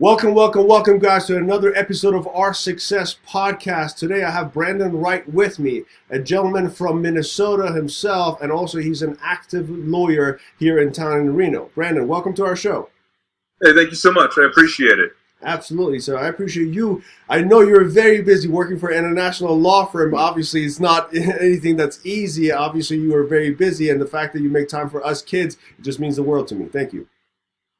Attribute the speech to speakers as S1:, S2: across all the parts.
S1: Welcome, guys, to another episode of Our Success Podcast. Today, I have Brandon Wright with me, a gentleman from Minnesota himself, and also he's an active lawyer here in town in Reno. Brandon, welcome to our show.
S2: Hey, thank you so much. I appreciate it.
S1: Absolutely, sir. I appreciate you. I know you're very busy working for an international law firm, but obviously it's not anything that's easy. Obviously, you are very busy, and the fact that you make time for us kids, it just means the world to me. Thank you.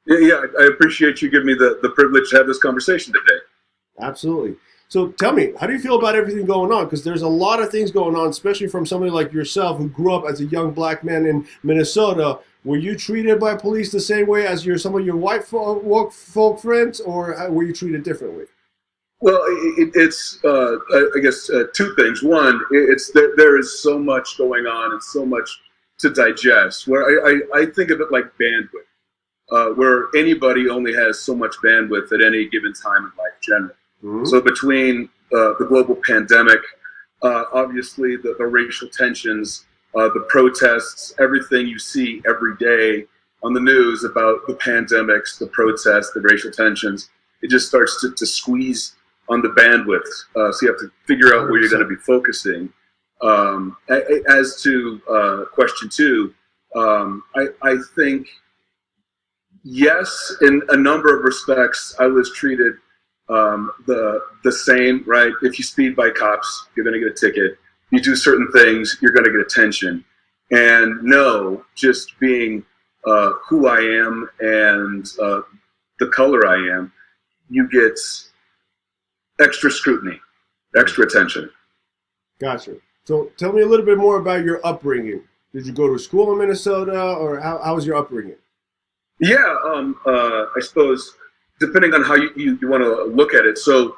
S2: Yeah, I appreciate you giving me the privilege to have this conversation today.
S1: Absolutely. So tell me, how do you feel about everything going on? Because there's a lot of things going on, especially from somebody like yourself who grew up as a young black man in Minnesota. Were you treated by police the same way as some of your white folk friends, or were you treated differently?
S2: Well, it's I guess two things. One, there is so much going on and so much to digest. Where I think of it like bandwidth. Where anybody only has so much bandwidth at any given time in life generally. Mm-hmm. So between the global pandemic, obviously the racial tensions, the protests, everything you see every day on the news about the pandemics, the protests, the racial tensions, it just starts to squeeze on the bandwidth. So you have to figure out where you're going to be focusing. As to question two, I think, yes, in a number of respects, I was treated the same, right? If you speed by cops, you're going to get a ticket. You do certain things, you're going to get attention. And no, just being who I am and the color I am, you get extra scrutiny, extra attention.
S1: Gotcha. So tell me a little bit more about your upbringing. Did you go to school in Minnesota, or how was your upbringing?
S2: Yeah, I suppose depending on how you want to look at it. So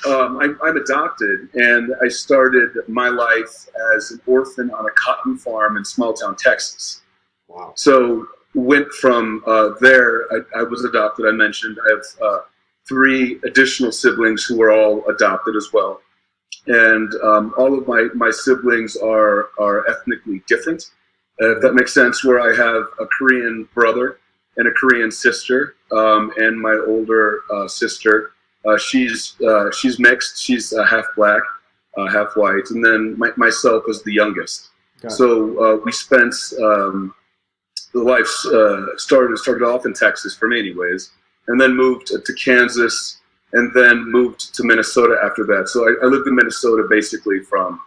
S2: I'm adopted, and I started my life as an orphan on a cotton farm in small town Texas.
S1: Wow.
S2: So went from there. I was adopted. I mentioned I have three additional siblings who are all adopted as well, and all of my siblings are ethnically different. If that makes sense. Where I have a Korean brother and a Korean sister, and my older sister, she's mixed. She's half black, half white, and then myself is the youngest. So we spent the life started off in Texas for me, anyways, and then moved to Kansas, and then moved to Minnesota after that. So I lived in Minnesota basically from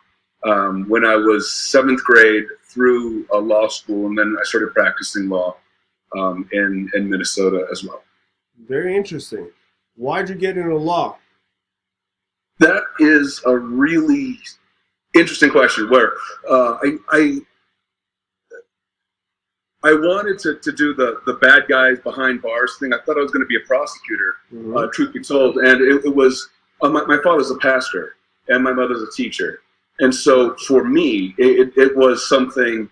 S2: when I was 7th grade through law school, and then I started practicing law in Minnesota as well.
S1: Very interesting. Why'd you get into law?
S2: That is a really interesting question. Where I wanted to do the bad guys behind bars thing. I thought I was going to be a prosecutor, truth be told. And it was my father's a pastor and my mother's a teacher. And so for me, it was something.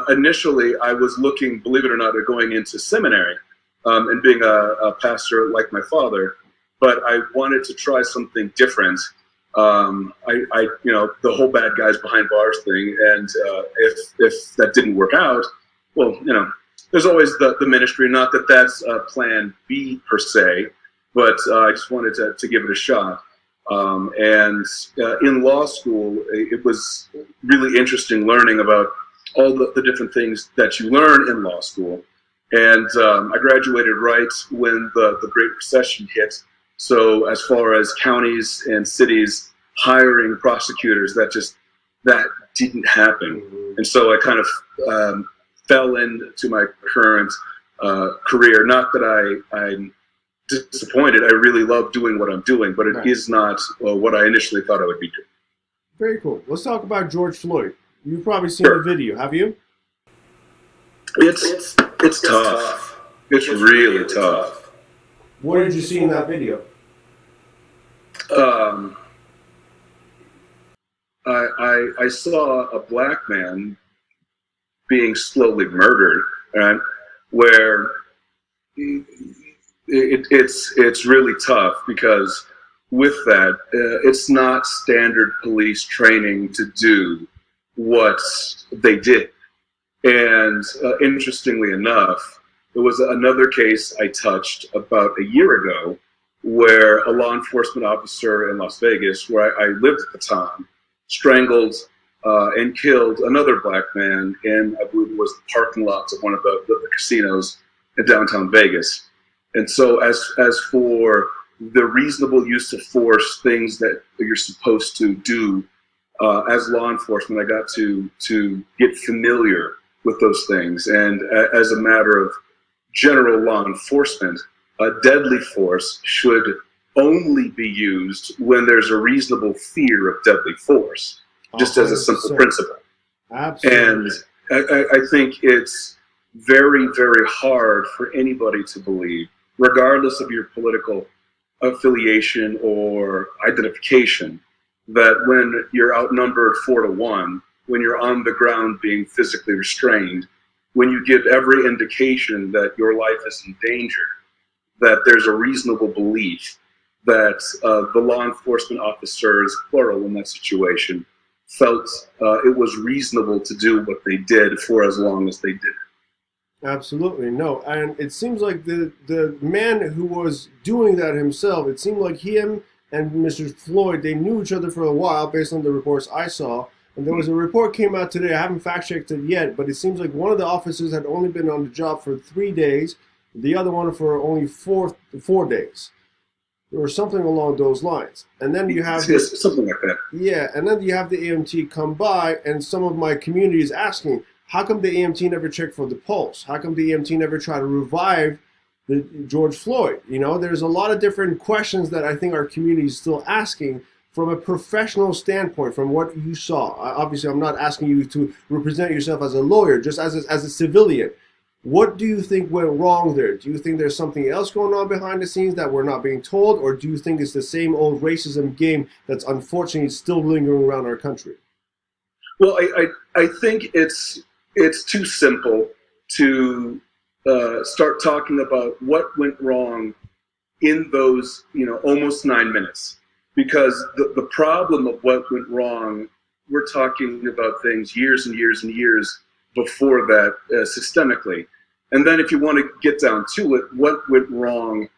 S2: Initially, I was looking, believe it or not, at going into seminary and being a pastor like my father, but I wanted to try something different. The whole bad guys behind bars thing, and if that didn't work out, well, there's always the ministry. Not that that's plan B per se, but I just wanted to give it a shot. And in law school, it was really interesting learning about all the different things that you learn in law school. And I graduated right when the Great Recession hit. So as far as counties and cities hiring prosecutors, that didn't happen. And so I kind of fell into my current career. Not that I'm disappointed. I really love doing what I'm doing, but it is not what I initially thought I would be doing.
S1: Very cool. Let's talk about George Floyd. You've probably seen the video, have you?
S2: It's tough. It's really tough.
S1: What did you see in that video?
S2: I saw a black man being slowly murdered, right? Where it's really tough because with that, it's not standard police training to do what they did. And interestingly enough, there was another case I touched about a year ago where a law enforcement officer in Las Vegas, where I lived at the time, strangled and killed another black man in, I believe it was the parking lots of one of the casinos in downtown Vegas. And so as for the reasonable use of force, things that you're supposed to do as law enforcement, I got to get familiar with those things. And as a matter of general law enforcement, a deadly force should only be used when there's a reasonable fear of deadly force, just as a simple principle.
S1: Absolutely.
S2: And I think it's very, very hard for anybody to believe, regardless of your political affiliation or identification, that when you're outnumbered 4-1, when you're on the ground being physically restrained, when you give every indication that your life is in danger, that there's a reasonable belief that the law enforcement officers, plural in that situation, felt it was reasonable to do what they did for as long as they did.
S1: Absolutely, no. And it seems like the man who was doing that himself, it seemed like him and Mr. Floyd, they knew each other for a while based on the reports I saw. And there was a report came out today, I haven't fact-checked it yet, but it seems like one of the officers had only been on the job for 3 days, the other one for only 4 days. Or something along those lines. And then you have
S2: something like that.
S1: Yeah, and then you have the EMT come by, and some of my community is asking, how come the EMT never checked for the pulse? How come the EMT never tried to revive the George Floyd? You know, there's a lot of different questions that I think our community is still asking from a professional standpoint, from what you saw. Obviously, I'm not asking you to represent yourself as a lawyer, just as a civilian. What do you think went wrong there? Do you think there's something else going on behind the scenes that we're not being told, or do you think it's the same old racism game that's unfortunately still lingering around our country?
S2: Well, I think it's too simple to start talking about what went wrong in those, almost 9 minutes, because the problem of what went wrong, we're talking about things years and years and years before that, systemically. And then if you want to get down to it, what went wrong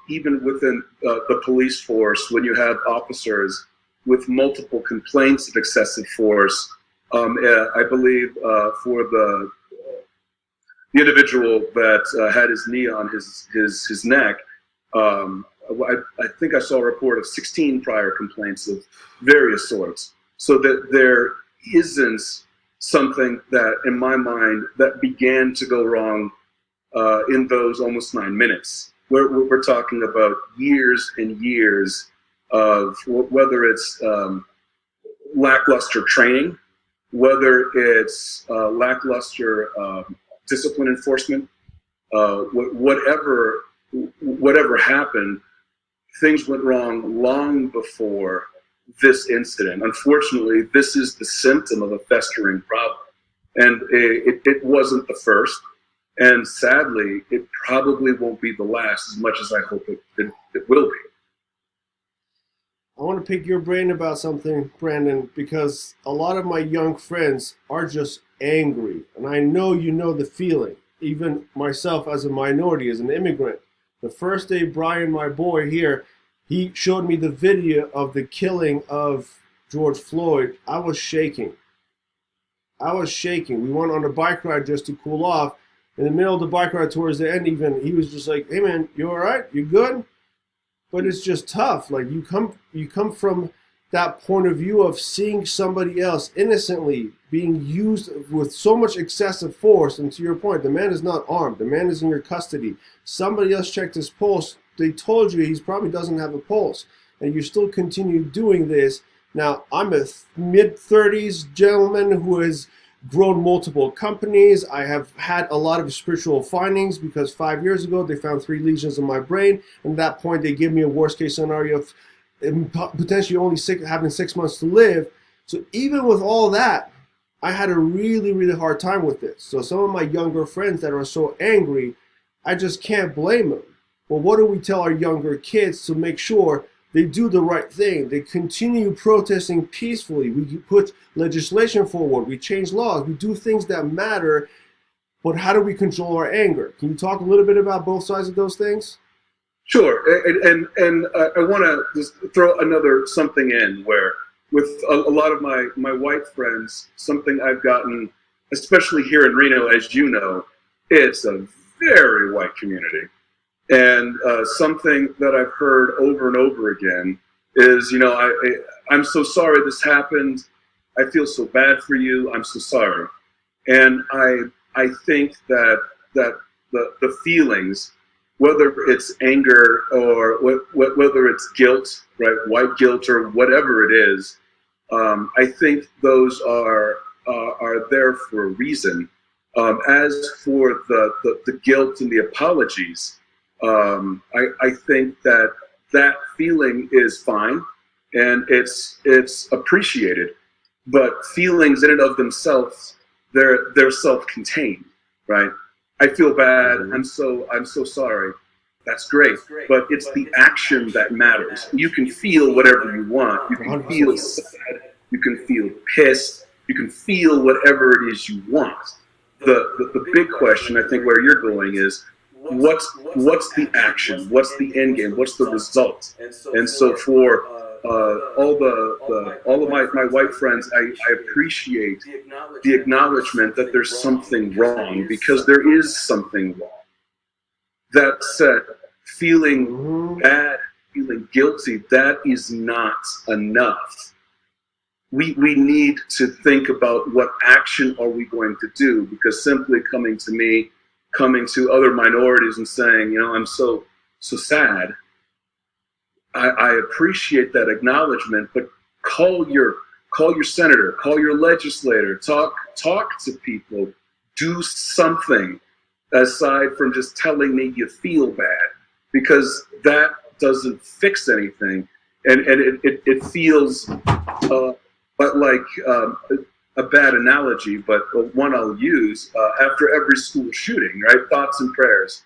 S2: even within the police force when you have officers with multiple complaints of excessive force? I believe for the individual that had his knee on his neck, I think I saw a report of 16 prior complaints of various sorts. So that there isn't something that, in my mind, that began to go wrong in those almost 9 minutes. We're talking about years and years of whether it's lackluster training, whether it's lackluster discipline enforcement, whatever happened, things went wrong long before this incident. Unfortunately, this is the symptom of a festering problem. And it wasn't the first. And sadly, it probably won't be the last, as much as I hope it will be.
S1: I want to pick your brain about something, Brandon, because a lot of my young friends are just angry. And I know you know the feeling. Even myself as a minority, as an immigrant. The first day Brian, my boy here, he showed me the video of the killing of George Floyd. I was shaking. We went on a bike ride just to cool off. In the middle of the bike ride towards the end even, he was just like, hey man, you all right? You good? But it's just tough. Like you come from that point of view of seeing somebody else innocently being used with so much excessive force. And to your point, the man is not armed. The man is in your custody. Somebody else checked his pulse. They told you he probably doesn't have a pulse, and you still continue doing this. Now, I'm a mid-30s gentleman who has grown multiple companies. I have had a lot of spiritual findings because 5 years ago, they found 3 lesions in my brain. And at that point, they gave me a worst-case scenario of potentially only having 6 months to live. So even with all that, I had a really, really hard time with this. So some of my younger friends that are so angry, I just can't blame them. Well, what do we tell our younger kids to make sure they do the right thing? They continue protesting peacefully. We put legislation forward. We change laws. We do things that matter. But how do we control our anger? Can you talk a little bit about both sides of those things?
S2: Sure, and I want to just throw another something in where, with a lot of my white friends, something I've gotten, especially here in Reno, as you know, it's a very white community, and something that I've heard over and over again is, I'm so sorry this happened. I feel so bad for you. I'm so sorry, and I think that the feelings, whether it's anger or whether it's guilt, right, white guilt or whatever it is, I think those are there for a reason. As for the guilt and the apologies, I think that feeling is fine and it's appreciated. But feelings in and of themselves, they're self-contained, right? I feel bad. I'm so sorry. That's great. But it's the action that matters. You can feel whatever you want. You can feel sad. You can feel pissed. You can feel whatever it is you want. The big question, I think, where you're going is, what's the action? What's the end game? What's the result? And so for all of my white friends, I appreciate the acknowledgement that there's something wrong, because there is something wrong. That said, feeling bad, feeling guilty, that is not enough. We need to think about what action are we going to do, because simply coming to me, coming to other minorities and saying, I'm so sad, I appreciate that acknowledgement, but call your senator, call your legislator, talk to people, do something aside from just telling me you feel bad, because that doesn't fix anything, and it feels like a bad analogy, but one I'll use after every school shooting, right? Thoughts and prayers.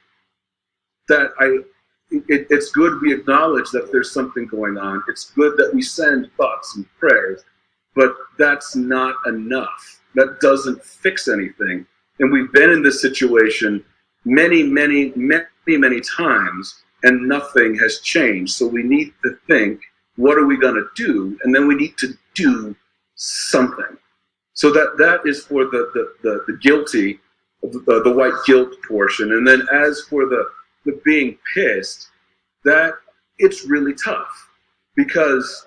S2: It's good we acknowledge that there's something going on. It's good that we send thoughts and prayers, but that's not enough. That doesn't fix anything. And we've been in this situation many times, and nothing has changed. So we need to think, what are we going to do? And then we need to do something. So that is for the guilty, the white guilt portion. And then as for the being pissed, that it's really tough, because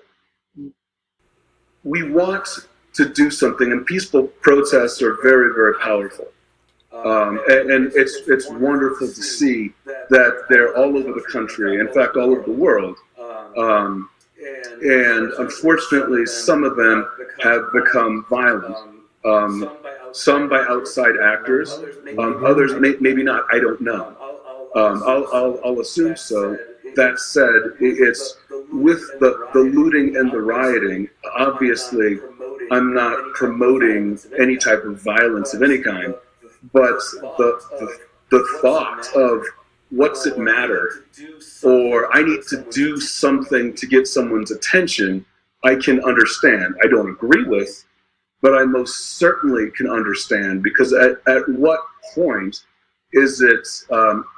S2: we want to do something, and peaceful protests are very, very powerful. And it's wonderful to see that they're all over the country, in fact, all over the world. And unfortunately, some of them have become violent. Some by outside actors, others maybe not. I don't know. I'll assume so. That said, it's with the looting and the rioting. Obviously, I'm not promoting any type of violence of any kind, but the thought of what's it matter, or I need to do something to get someone's attention, I can understand. I don't agree with, but I most certainly can understand, because at what point is it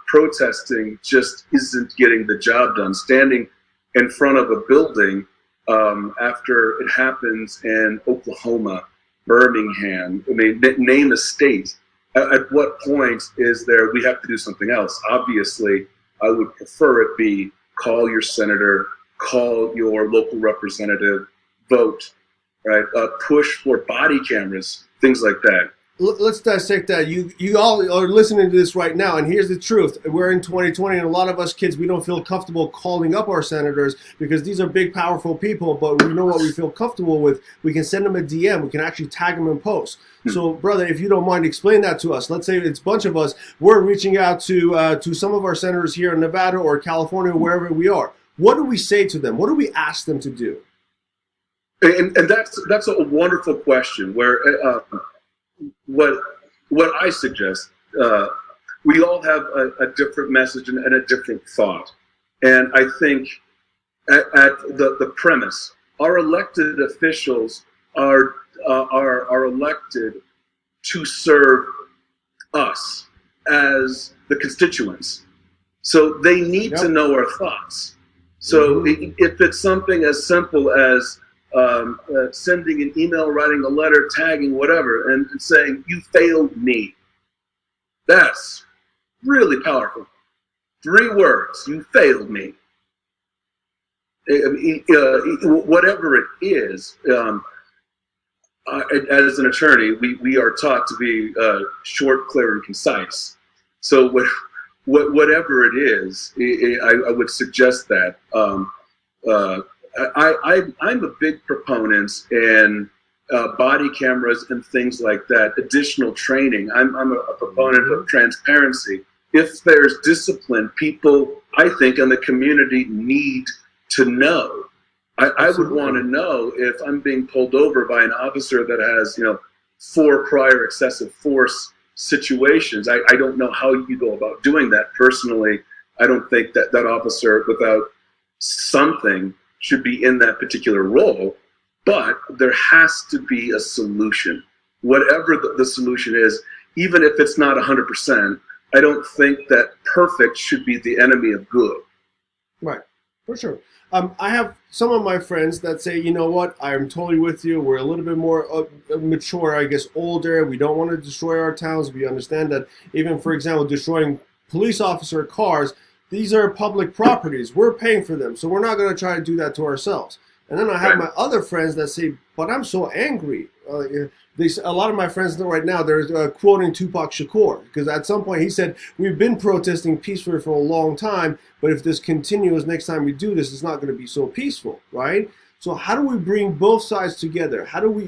S2: protesting just isn't getting the job done? Standing in front of a building after it happens in Oklahoma, Birmingham, I mean, name a state. At what point is there, we have to do something else? Obviously, I would prefer it be call your senator, call your local representative, vote, right? Push for body cameras, things like that.
S1: Let's dissect that. You all are listening to this right now, and here's the truth. We're in 2020, and a lot of us kids, we don't feel comfortable calling up our senators, because these are big, powerful people, but we know what we feel comfortable with. We can send them a DM. We can actually tag them in posts. So, brother, if you don't mind, explain that to us. Let's say it's a bunch of us. We're reaching out to some of our senators here in Nevada or California, wherever we are. What do we say to them? What do we ask them to do?
S2: And that's a wonderful question, where what I suggest, we all have a different message and a different thought. And I think at the premise, our elected officials are elected to serve us as the constituents. So they need to know our thoughts. So if it's something as simple as sending an email, writing a letter, tagging, whatever, and saying, "You failed me," that's really powerful. 3 words: "You failed me." Whatever it is, as an attorney, we are taught to be short, clear, and concise. So whatever it is, I would suggest that. I'm a big proponent in body cameras and things like that, additional training. I'm a proponent of transparency. If there's discipline, people, I think, in the community need to know. I would want to know if I'm being pulled over by an officer that has, 4 prior excessive force situations. I don't know how you go about doing that. Personally, I don't think that officer, without something, should be in that particular role. But there has to be a solution. Whatever the solution is, even if it's not 100%, I don't think that perfect should be the enemy of good.
S1: Right, for sure. I have some of my friends that say, you know what, I'm totally with you. We're a little bit more mature, I guess, older. We don't want to destroy our towns. We understand that even, for example, destroying police officer cars, these are public properties. We're paying for them. So we're not going to try to do that to ourselves. And then I have my other friends that say, but I'm so angry. A lot of my friends right now, they're quoting Tupac Shakur, because at some point he said, we've been protesting peacefully for a long time, but if this continues, next time we do this, it's not going to be so peaceful, right? So how do we bring both sides together? How do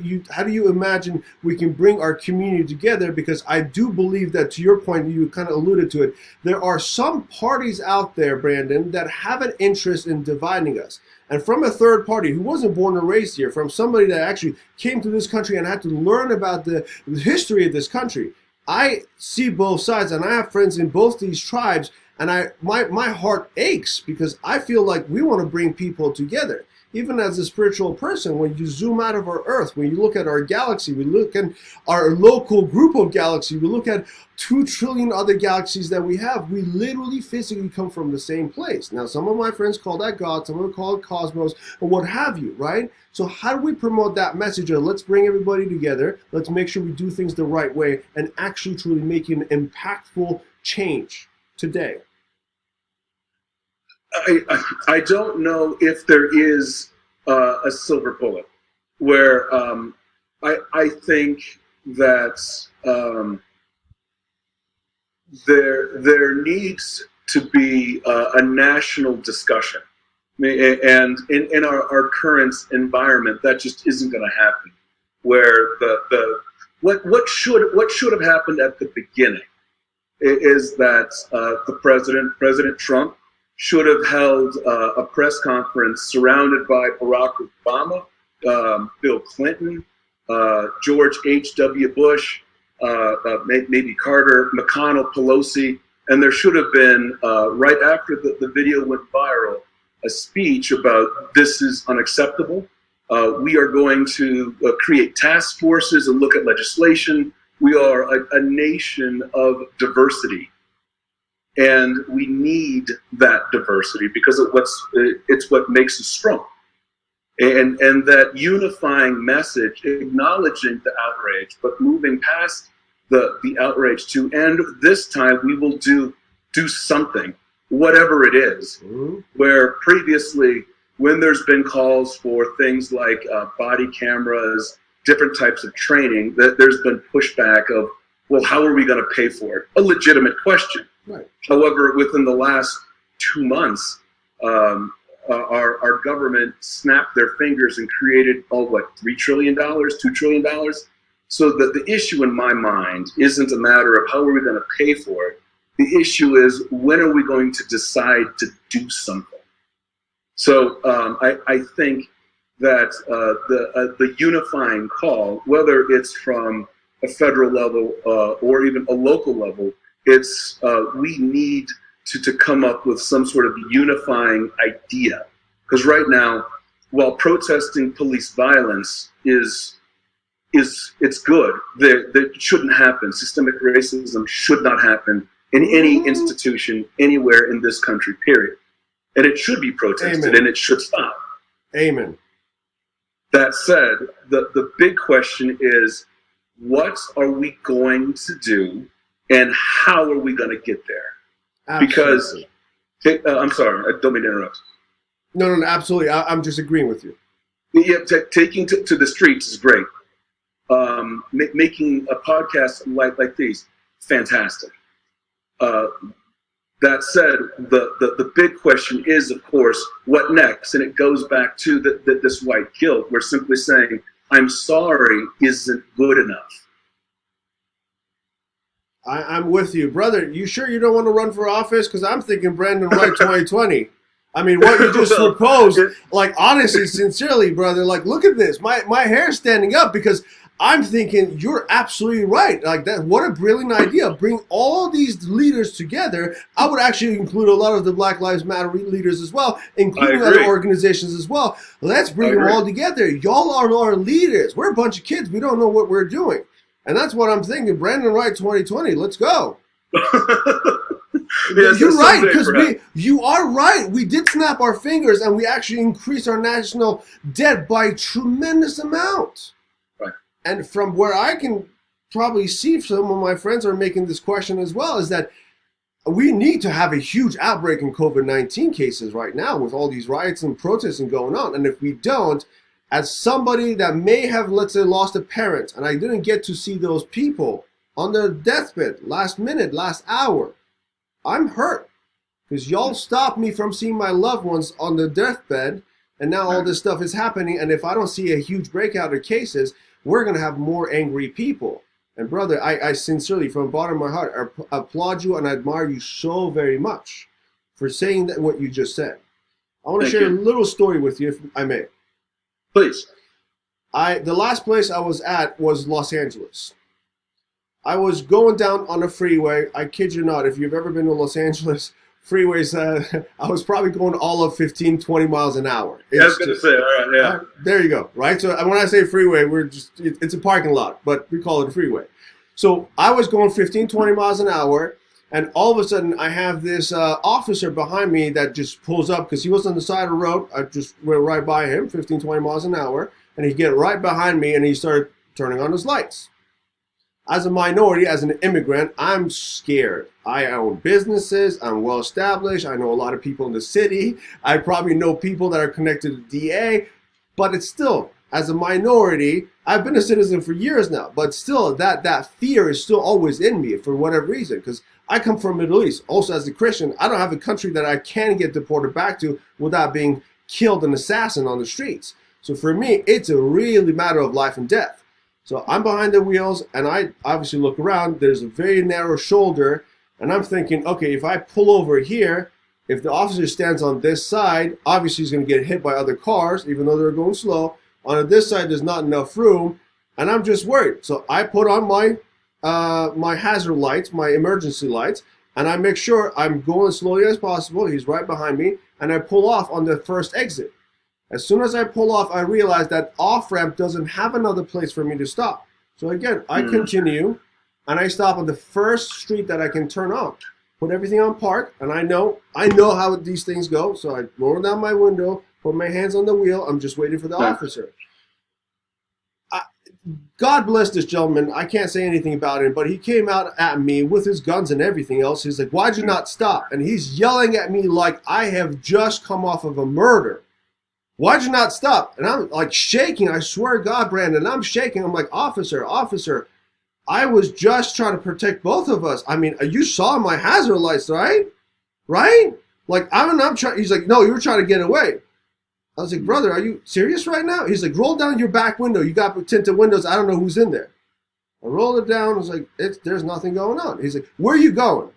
S1: you imagine we can bring our community together? Because I do believe that, to your point, you kind of alluded to it, there are some parties out there, Brandon, that have an interest in dividing us. And from a third party who wasn't born and raised here, from somebody that actually came to this country and had to learn about the history of this country, I see both sides, and I have friends in both these tribes, and my heart aches because I feel like we want to bring people together. Even as a spiritual person, when you zoom out of our earth, when you look at our galaxy, we look at our local group of galaxies, we look at 2 trillion other galaxies that we have, we literally physically come from the same place. Now, some of my friends call that God, some of them call it cosmos, or what have you, right? So how do we promote that message of let's bring everybody together, let's make sure we do things the right way, and actually truly make an impactful change today?
S2: I don't know if there is a silver bullet where I think that there needs to be a national discussion. And in our current environment, that just isn't going to happen. Where what should have happened at the beginning is that the President Trump, should have held a press conference surrounded by Barack Obama, Bill Clinton, George H.W. Bush, maybe Carter, McConnell, Pelosi, and there should have been, right after the video went viral, a speech about this is unacceptable. We are going to create task forces and look at legislation. We are a nation of diversity. And we need that diversity because it's what makes us strong. And that unifying message, acknowledging the outrage, but moving past the outrage to, and this time we will do something, whatever it is. Mm-hmm. Where previously, when there's been calls for things like body cameras, different types of training, that there's been pushback of, well, how are we going to pay for it? A legitimate question. Right. However, within the last 2 months, our government snapped their fingers and created, $3 trillion, $2 trillion? So the issue in my mind isn't a matter of how are we going to pay for it. The issue is, when are we going to decide to do something? So I think that the unifying call, whether it's from a federal level or even a local level, it's we need to come up with some sort of unifying idea. Because right now, while protesting police violence it's good, that shouldn't happen. Systemic racism should not happen in any institution anywhere in this country, period. And it should be protested. Amen. And it should stop.
S1: Amen.
S2: That said, the big question is, what are we going to do and how are we going to get there?
S1: Absolutely.
S2: Because, I'm sorry, I don't mean to interrupt.
S1: No, absolutely. I'm just agreeing with you.
S2: Yeah, taking to the streets is great. Making a podcast like these, fantastic. That said, the big question is, of course, what next? And it goes back to this white guilt. We're simply saying, I'm sorry isn't good enough.
S1: I'm with you. Brother, you sure you don't want to run for office? Because I'm thinking Brandon Wright 2020. I mean, what you just proposed, like, honestly, sincerely, brother, like, look at this. My hair's standing up because I'm thinking you're absolutely right. Like, that, what a brilliant idea. Bring all these leaders together. I would actually include a lot of the Black Lives Matter leaders as well, including other organizations as well. Let's bring them all together. Y'all are our leaders. We're a bunch of kids. We don't know what we're doing. And that's what I'm thinking. Brandon Wright 2020, let's go.
S2: Yes,
S1: you're right, because you are right. We did snap our fingers and we actually increased our national debt by a tremendous amount.
S2: Right.
S1: And from where I can probably see some of my friends are making this question as well, is that we need to have a huge outbreak in COVID-19 cases right now with all these riots and protesting going on. And if we don't, as somebody that may have, let's say, lost a parent, and I didn't get to see those people on their deathbed, last minute, last hour, I'm hurt because y'all stopped me from seeing my loved ones on the deathbed, and now all this stuff is happening. And if I don't see a huge breakout of cases, we're going to have more angry people. And brother, I sincerely, from the bottom of my heart, applaud you and I admire you so very much for saying that what you just said. I want to share a little story with you, if I may.
S2: Please.
S1: The last place I was at was Los Angeles. I was going down on a freeway. I kid you not, if you've ever been to Los Angeles freeways, I was probably going all of 15, 20 miles an hour.
S2: I was going to say, all right, yeah.
S1: There you go, right? So when I say freeway, it's a parking lot, but we call it a freeway. So I was going 15, 20 miles an hour, and all of a sudden I have this officer behind me that just pulls up because he was on the side of the road. I just went right by him, 15, 20 miles an hour, and he get right behind me and he started turning on his lights. As a minority, as an immigrant, I'm scared. I own businesses. I'm well established. I know a lot of people in the city. I probably know people that are connected to the DA. But it's still, as a minority, I've been a citizen for years now. But still, that fear is still always in me for whatever reason. Because I come from the Middle East. Also, as a Christian, I don't have a country that I can get deported back to without being killed and assassinated on the streets. So for me, it's a really matter of life and death. So I'm behind the wheels, and I obviously look around. There's a very narrow shoulder, and I'm thinking, okay, if I pull over here, if the officer stands on this side, obviously he's going to get hit by other cars, even though they're going slow. On this side, there's not enough room, and I'm just worried. So I put on my hazard lights, my emergency lights, and I make sure I'm going as slowly as possible. He's right behind me, and I pull off on the first exit. As soon as I pull off, I realize that off-ramp doesn't have another place for me to stop. So again, I continue, and I stop on the first street that I can turn on. Put everything on park, and I know how these things go. So I lower down my window, put my hands on the wheel. I'm just waiting for the officer. God bless this gentleman. I can't say anything about him, but he came out at me with his guns and everything else. He's like, "Why'd you not stop?" And he's yelling at me like I have just come off of a murder. Why'd you not stop? And I'm like shaking. I swear to God, Brandon, I'm shaking. I'm like, officer, I was just trying to protect both of us. I mean, you saw my hazard lights, right? Right? Like, I'm trying. He's like, no, you were trying to get away. I was like, brother, are you serious right now? He's like, roll down your back window. You got tinted windows. I don't know who's in there. I rolled it down. I was like, there's nothing going on. He's like, where are you going?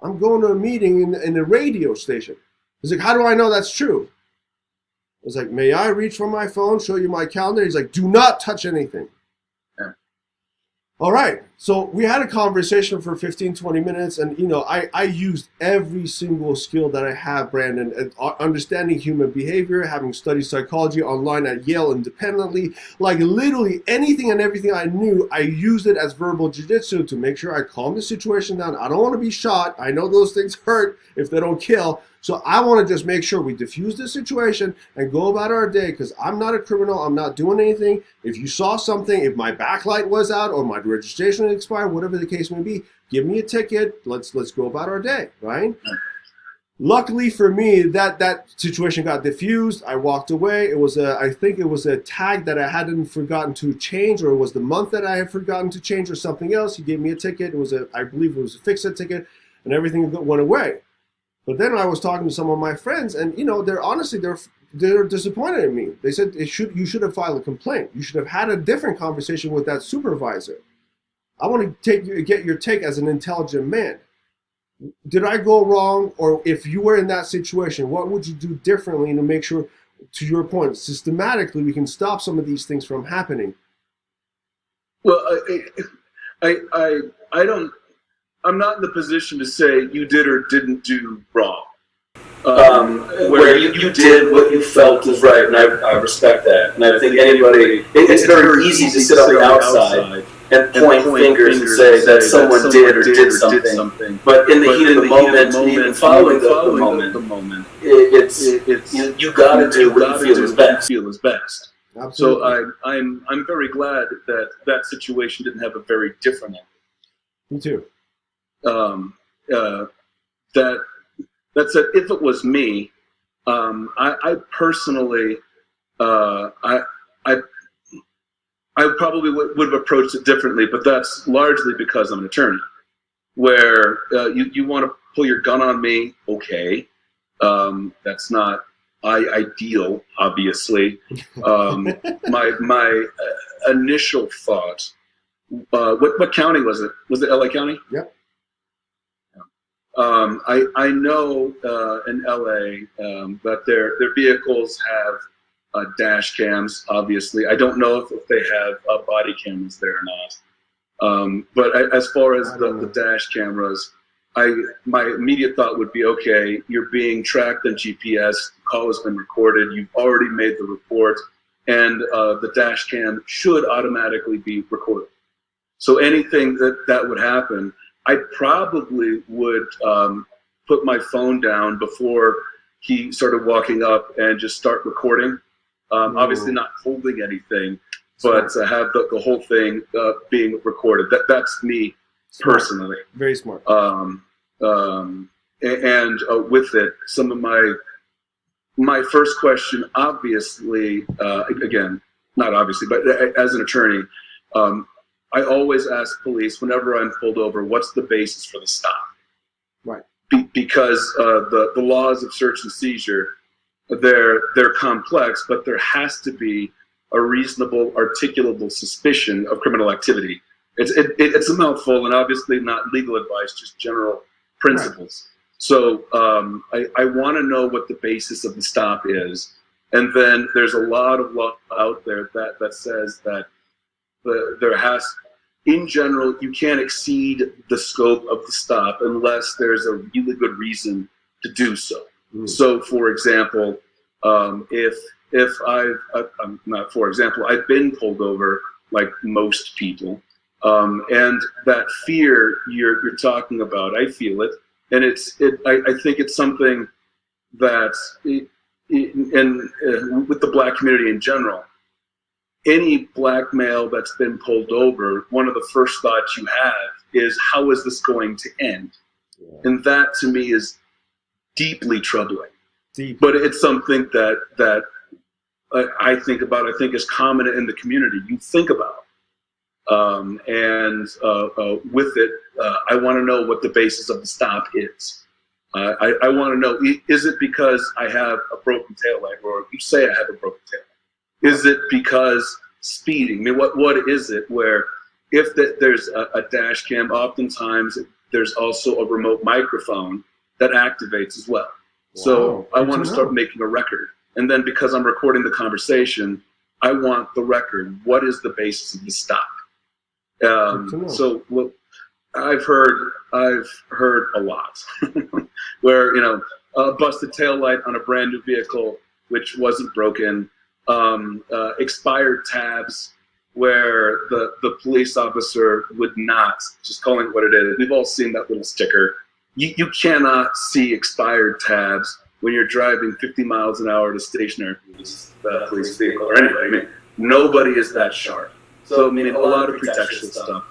S1: I'm going to a meeting in the radio station. He's like, how do I know that's true? I was like, may I reach for my phone, show you my calendar? He's like, do not touch anything.
S2: Yeah.
S1: All right. So we had a conversation for 15, 20 minutes, and I used every single skill that I have, Brandon, understanding human behavior, having studied psychology online at Yale independently, like literally anything and everything I knew, I used it as verbal jiu-jitsu to make sure I calm the situation down. I don't want to be shot. I know those things hurt if they don't kill. So I want to just make sure we diffuse the situation and go about our day, because I'm not a criminal. I'm not doing anything. If you saw something, if my backlight was out or my registration expired, whatever the case may be, give me a ticket. Let's go about our day, right? Luckily for me, that situation got diffused. I walked away. It was I think it was a tag that I hadn't forgotten to change, or it was the month that I had forgotten to change, or something else. He gave me a ticket. It was I believe it was a fix-it ticket, and everything went away. But then I was talking to some of my friends, and they're disappointed in me. They said you should have filed a complaint. You should have had a different conversation with that supervisor. I want to get your take as an intelligent man. Did I go wrong? Or if you were in that situation, what would you do differently to make sure, to your point, systematically we can stop some of these things from happening?
S2: Well, I don't. I'm not in the position to say you did or didn't do wrong.
S3: Where you did what you felt was right, and I respect that. And I think it's very easy to sit on the outside and point fingers and say that someone did or did something. But in the heat of the moment, even following the moment, you got to do what you feel is best.
S1: Absolutely.
S2: So I'm very glad that situation didn't have a very different ending.
S1: Me too.
S2: That said, if it was me, I personally, I probably would have approached it differently, but that's largely because I'm an attorney. Where you want to pull your gun on me, okay, that's not ideal, obviously. My initial thought, what county was it? Was it LA County?
S1: Yep.
S2: I know in LA that their vehicles have dash cams. Obviously, I don't know if they have body cameras there or not. But as far as the dash cameras, my immediate thought would be, okay, you're being tracked on GPS. The call has been recorded. You've already made the report, and the dash cam should automatically be recorded. So anything that would happen, I probably would put my phone down before he started walking up and just start recording. Obviously not holding anything, but have the whole thing being recorded. That's me personally.
S1: Very smart.
S2: And with it, some of my first question, obviously, again, not obviously, but as an attorney, I always ask police whenever I'm pulled over, what's the basis for the stop?
S1: Right.
S2: Because the laws of search and seizure, they're complex, but there has to be a reasonable, articulable suspicion of criminal activity. It's a mouthful, and obviously not legal advice, just general principles. Right. So I want to know what the basis of the stop is, and then there's a lot of law out there that says that there has. In general, you can't exceed the scope of the stop unless there's a really good reason to do so. So, for example, if I've been pulled over like most people, and that fear you're talking about, I feel it, and I think it's something that, with the Black community in general. Any Black male that's been pulled over, one of the first thoughts you have is, how is this going to end? Yeah. And that to me is deeply troubling. But it's something that I think about, I think is common in the community. You think about. With it, I want to know what the basis of the stop is. I want to know, is it because I have a broken taillight, or you say I have a broken taillight? Is it because speeding? I mean, what is it where if there's a dash cam, oftentimes there's also a remote microphone that activates as well. Wow. So I want to start making a record. And then because I'm recording the conversation, I want the record. What is the basis of the stop? So what I've heard a lot where, a busted taillight on a brand new vehicle, which wasn't broken, expired tabs where the police officer would not, just calling it what it is. We've all seen that little sticker. You cannot see expired tabs when you're driving 50 miles an hour to stationary police vehicle or anybody. I mean, nobody is that sharp. So, I mean, a lot of protection stuff.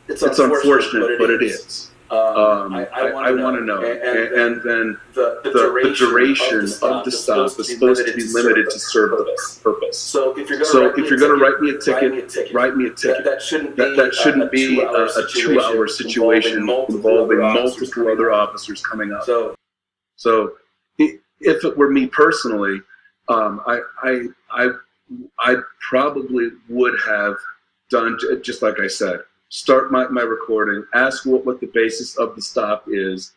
S2: It's unfortunate, but it is. I want to know. And then the duration of the stop is supposed to be limited to serve the purpose. So if you're going to write me a ticket, write me a ticket. That shouldn't be a 2-hour situation involving multiple other officers coming up. So if it were me personally, I probably would have done just like I said. Start my recording, ask what the basis of the stop is,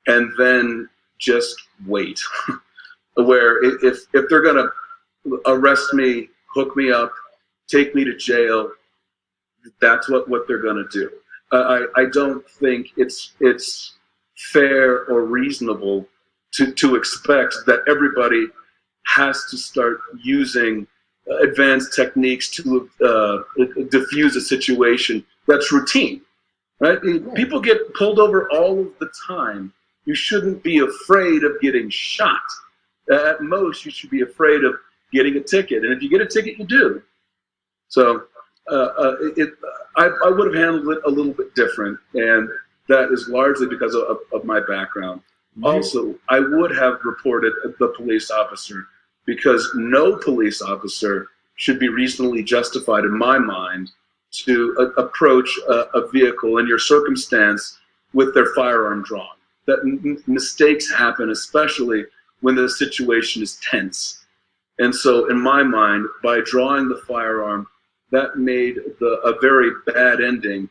S2: and then just wait. Where if they're gonna arrest me, hook me up, take me to jail, that's what they're gonna do. I don't think it's fair or reasonable to expect that everybody has to start using advanced techniques to diffuse a situation that's routine, right? People get pulled over all of the time. You shouldn't be afraid of getting shot. At most, you should be afraid of getting a ticket. And if you get a ticket, you do. So I would have handled it a little bit different. And that is largely because of my background. Also, I would have reported the police officer because no police officer should be reasonably justified, in my mind, to approach a vehicle in your circumstance with their firearm drawn. That mistakes happen, especially when the situation is tense. And so in my mind, by drawing the firearm, that made a very bad ending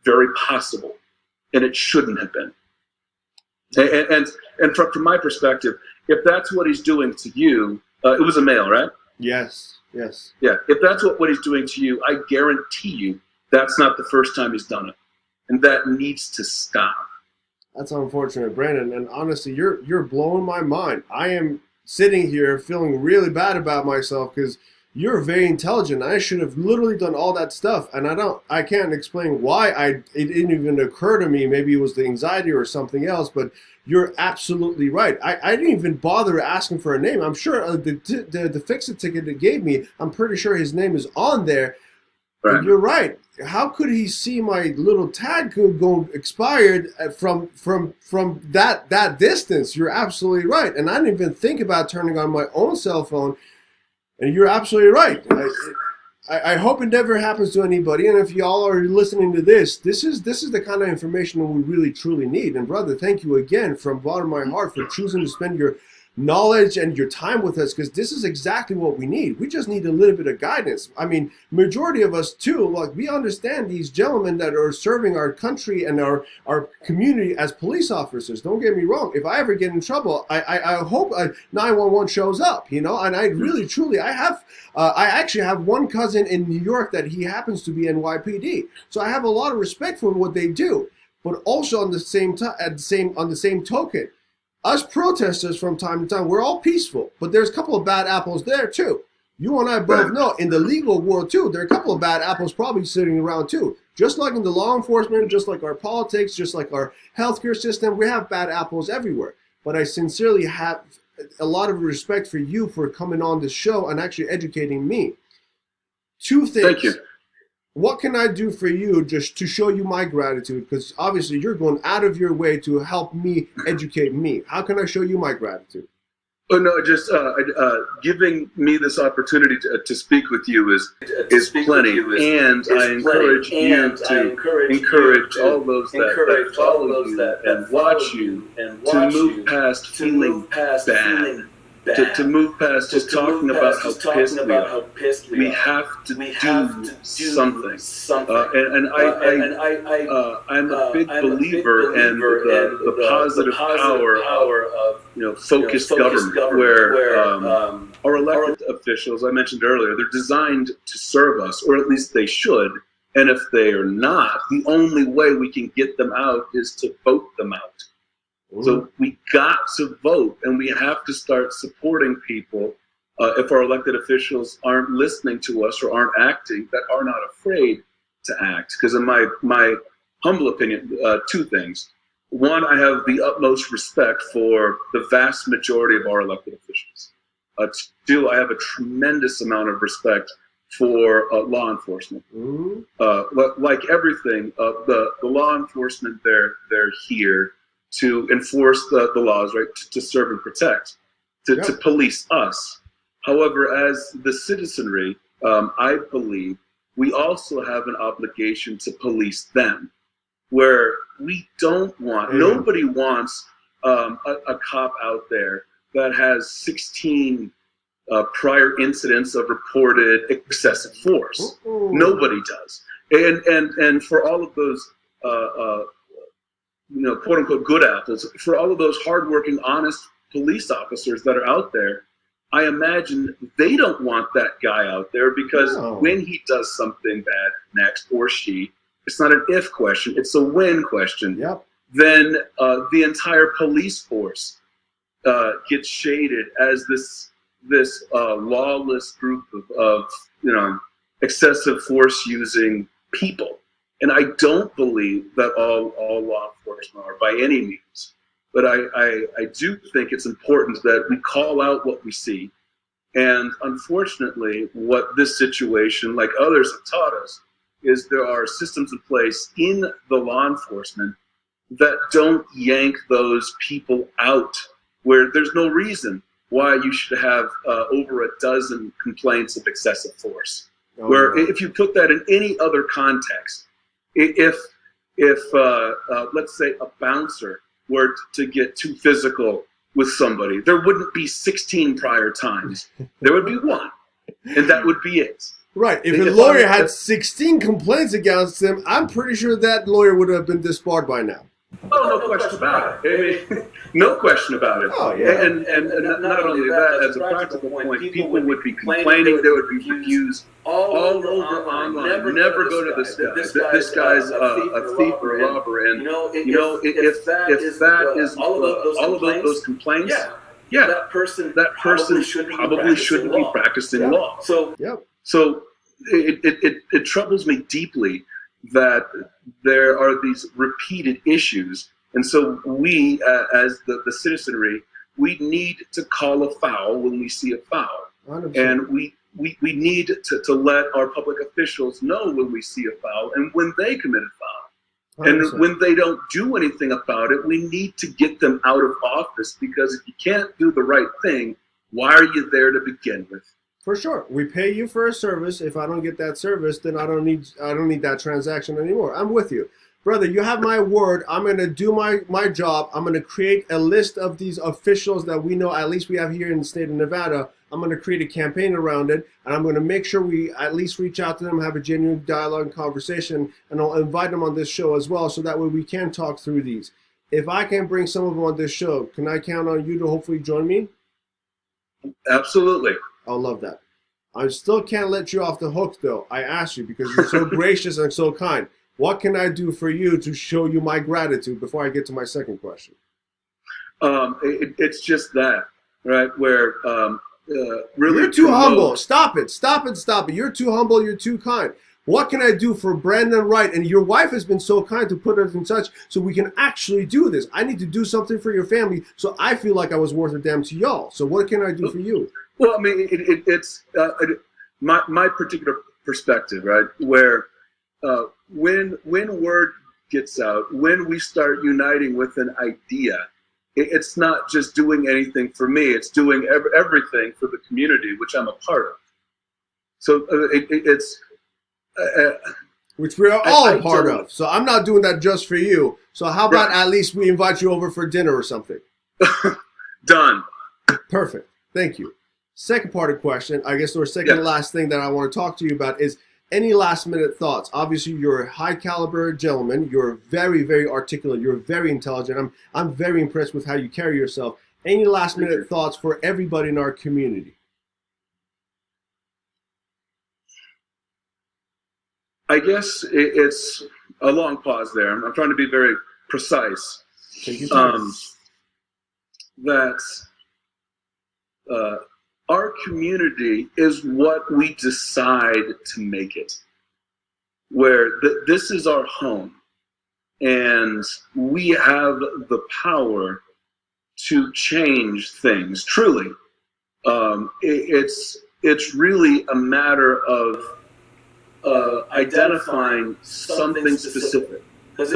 S2: very possible, and it shouldn't have been. And from my perspective, if that's what he's doing to you, it was a male, right?
S1: Yes. Yes.
S2: Yeah, if that's what he's doing to you, I guarantee you that's not the first time he's done it. And that needs to stop.
S1: That's unfortunate, Brandon. And honestly, you're blowing my mind. I am sitting here feeling really bad about myself because you're very intelligent. I should have literally done all that stuff. And I can't explain why it didn't even occur to me. Maybe it was the anxiety or something else, but you're absolutely right. I didn't even bother asking for a name. I'm sure the fix-it ticket they gave me, I'm pretty sure his name is on there. Right. But you're right. How could he see my little tag go expired from that distance? You're absolutely right. And I didn't even think about turning on my own cell phone. And you're absolutely right. I hope it never happens to anybody. And if y'all are listening to this is the kind of information that we really truly need. And brother, thank you again from the bottom of my heart for choosing to spend your knowledge and your time with us, because this is exactly what we need. We just need a little bit of guidance. I mean, majority of us too, like, we understand these gentlemen that are serving our country and our community as police officers. Don't get me wrong. If I ever get in trouble, I hope 911 shows up, and I really truly, I actually have one cousin in New York that he happens to be NYPD. So I have a lot of respect for what they do. But also on the same token, us protesters from time to time, we're all peaceful, but there's a couple of bad apples there too. You and I both know in the legal world too, there are a couple of bad apples probably sitting around too. Just like in the law enforcement, just like our politics, just like our healthcare system, we have bad apples everywhere. But I sincerely have a lot of respect for you for coming on this show and actually educating me. Two things.
S2: Thank you.
S1: What can I do for you just to show you my gratitude? Because obviously you're going out of your way to help me educate me. How can I show you my gratitude?
S2: Oh no, just giving me this opportunity to speak with you is plenty, and I encourage you to encourage all those that follow you and watch you to move past feeling bad. To move past just talking about how pissed we are. We have to do something. I'm a big believer in the positive power of focused government, where our elected officials, I mentioned earlier, they're designed to serve us, or at least they should. And if they are not, the only way we can get them out is to vote them out. So we got to vote, and we have to start supporting people if our elected officials aren't listening to us or aren't acting, that are not afraid to act. Because in my humble opinion, two things. One, I have the utmost respect for the vast majority of our elected officials. Two, I have a tremendous amount of respect for law enforcement. Like everything, the law enforcement, they're here to enforce the laws, right? To serve and protect, to police us. However, as the citizenry, I believe we also have an obligation to police them, where we don't want, nobody wants a cop out there that has 16 prior incidents of reported excessive force. Nobody does. And for all of those, quote unquote good apples, for all of those hardworking, honest police officers that are out there, I imagine they don't want that guy out there, because when he does something bad next, or she, it's not an if question, it's a when question. Then the entire police force gets shaded as this lawless group of excessive force using people. And I don't believe that all law enforcement are by any means. But I do think it's important that we call out what we see. And unfortunately, what this situation, like others have taught us, is there are systems in place in the law enforcement that don't yank those people out, where there's no reason why you should have over a dozen complaints of excessive force. If you put that in any other context, if let's say a bouncer were to get too physical with somebody, there wouldn't be 16 prior times. There would be one, and that would be it.
S1: Right. If a lawyer had 16 complaints against him, I'm pretty sure that lawyer would have been disbarred by now.
S2: Oh, no question about it. I mean, no question about it.
S1: Oh, yeah.
S2: And not only that, as a practical point, people would be complaining, there would be reviews all over online. Never go to this guy. This guy's a thief or a robber. And, if that is all of those complaints, that person probably shouldn't be practicing law. So it troubles me deeply that there are these repeated issues. And so we, as the citizenry, we need to call a foul when we see a foul. 100%. And we need to let our public officials know when we see a foul and when they commit a foul. 100%. And when they don't do anything about it, we need to get them out of office, because if you can't do the right thing, why are you there to begin with?
S1: For sure. We pay you for a service. If I don't get that service, then I don't need that transaction anymore. I'm with you. Brother, you have my word. I'm going to do my job. I'm going to create a list of these officials that we know, at least we have here in the state of Nevada. I'm going to create a campaign around it, and I'm going to make sure we at least reach out to them, have a genuine dialogue and conversation, and I'll invite them on this show as well, so that way we can talk through these. If I can bring some of them on this show, can I count on you to hopefully join me?
S2: Absolutely.
S1: I'll love that. I still can't let you off the hook, though. I asked you because you're so gracious and so kind. What can I do for you to show you my gratitude before I get to my second question?
S2: It's just that, right? Where really
S1: you're too humble. Stop it. You're too humble. You're too kind. What can I do for Brandon Wright? And your wife has been so kind to put us in touch so we can actually do this. I need to do something for your family, so I feel like I was worth a damn to y'all. So what can I do for you?
S2: Well, I mean, it's my particular perspective, right? Where when word gets out, when we start uniting with an idea, it's not just doing anything for me. It's doing everything for the community, which I'm a part of. So it's
S1: which we are all a part of. So I'm not doing that just for you. So how about at least we invite you over for dinner or something?
S2: Done.
S1: Perfect. Thank you. Second part of the question, I guess, or second to last thing that I want to talk to you about is any last minute thoughts. Obviously, you're a high caliber gentleman. You're very, very articulate. You're very intelligent. I'm very impressed with how you carry yourself. Any last minute thoughts for everybody in our community?
S2: I guess it's a long pause there. I'm trying to be very precise.
S1: Take your time.
S2: That our community is what we decide to make it. Where this is our home, and we have the power to change things. Truly, it's really a matter of identifying something specific, because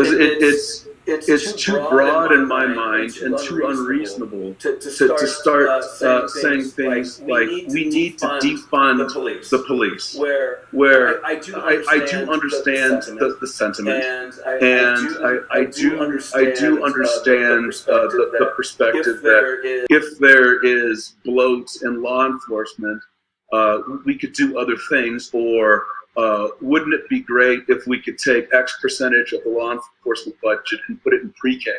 S2: it's too broad in my mind and too unreasonable to start saying things like we need to defund the police, where I do understand the sentiment, and I do understand the perspective that if there is bloat in law enforcement, we could do other things, or wouldn't it be great if we could take X percentage of the law enforcement budget and put it in pre-K?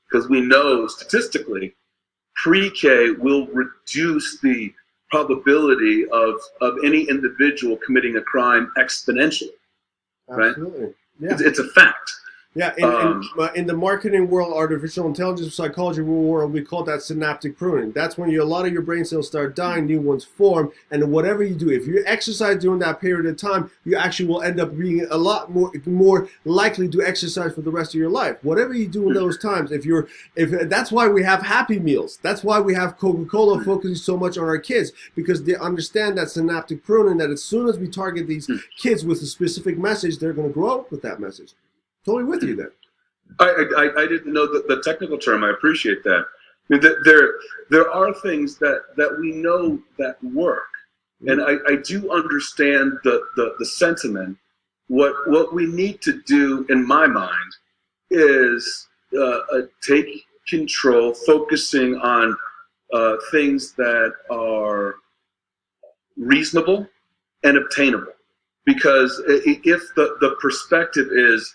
S2: Because we know statistically, pre-K will reduce the probability of any individual committing a crime exponentially. Right?
S1: Absolutely. Yeah.
S2: It's a fact.
S1: Yeah, in the marketing world, artificial intelligence, psychology world, we call that synaptic pruning. That's when a lot of your brain cells start dying, new ones form, and whatever you do, if you exercise during that period of time, you actually will end up being a lot more likely to exercise for the rest of your life. Whatever you do in those times, if that's why we have Happy Meals. That's why we have Coca-Cola focusing so much on our kids, because they understand that synaptic pruning, that as soon as we target these kids with a specific message, they're going to grow up with that message. Totally with you then.
S2: I didn't know the technical term. I appreciate that. I mean, there are things that we know that work, and I do understand the sentiment. What we need to do, in my mind, is take control, focusing on things that are reasonable and obtainable. Because if the perspective is,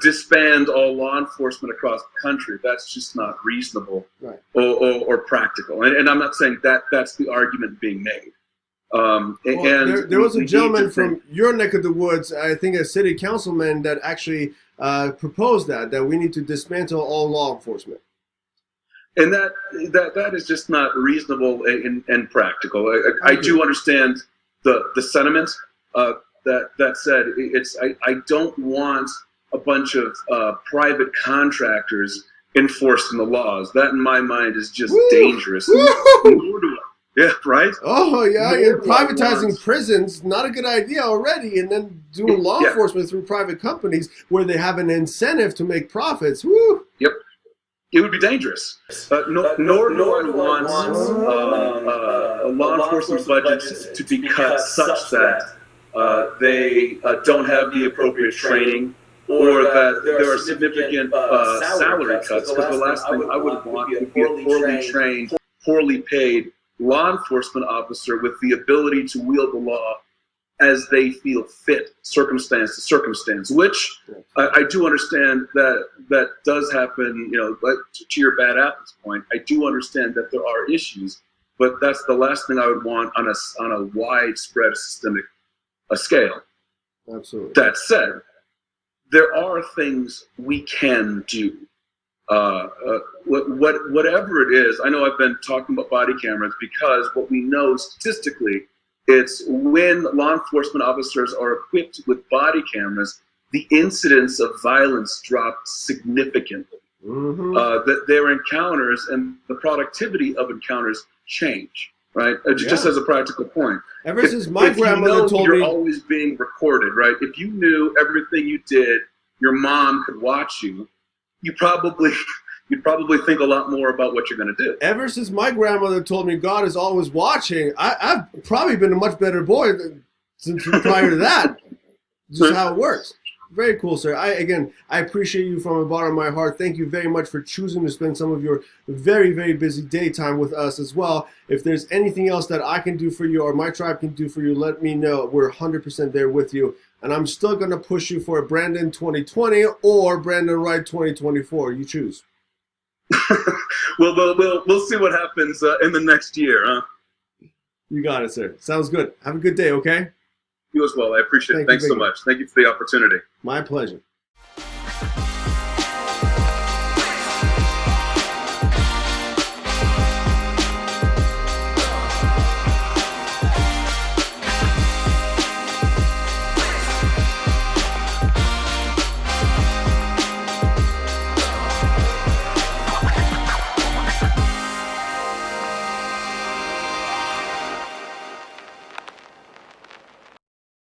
S2: disband all law enforcement across the country, that's just not reasonable,
S1: right,
S2: or practical. And I'm not saying that's the argument being made.
S1: There was a gentleman from your neck of the woods, I think a city councilman, that actually proposed that we need to dismantle all law enforcement.
S2: And that is just not reasonable and practical. I do understand the sentiment. That said, I don't want a bunch of private contractors enforcing the laws. That, in my mind, is just dangerous. Yeah, right?
S1: Oh, yeah, you're privatizing prisons, not a good idea already, and then doing law enforcement through private companies where they have an incentive to make profits. Woo!
S2: Yep. It would be dangerous. Nor do I want a law enforcement budget to be cut such that they don't have the appropriate training, or that there are significant salary cuts, because the last thing I would want would be a poorly trained, poorly paid law enforcement officer with the ability to wield the law as they feel fit, circumstance to circumstance, which I do understand that does happen, to your bad apples point. I do understand that there are issues, but that's the last thing I would want on a widespread systemic scale.
S1: Absolutely.
S2: That said, there are things we can do. Whatever it is, I know I've been talking about body cameras because what we know statistically, it's when law enforcement officers are equipped with body cameras, the incidence of violence drops significantly.
S1: Mm-hmm.
S2: That their encounters and the productivity of encounters change. Right, just as a practical point.
S1: Ever since my grandmother told me,
S2: you're always being recorded, right? If you knew everything you did, your mom could watch you. You'd probably think a lot more about what you're going to do.
S1: Ever since my grandmother told me God is always watching, I've probably been a much better boy since prior to that. Just how it works. Very cool, sir. I appreciate you from the bottom of my heart. Thank you very much for choosing to spend some of your very, very busy daytime with us as well. If there's anything else that I can do for you or my tribe can do for you, let me know. We're 100% there with you. And I'm still going to push you for a Brandon 2020 or Brandon Wright 2024. You choose.
S2: Well, we'll see what happens in the next year, huh?
S1: You got it, sir. Sounds good. Have a good day, okay?
S2: You as well. I appreciate it.
S1: Thank you,
S2: Thanks so
S1: Biggie.
S2: much. Thank you for the opportunity.
S1: My pleasure.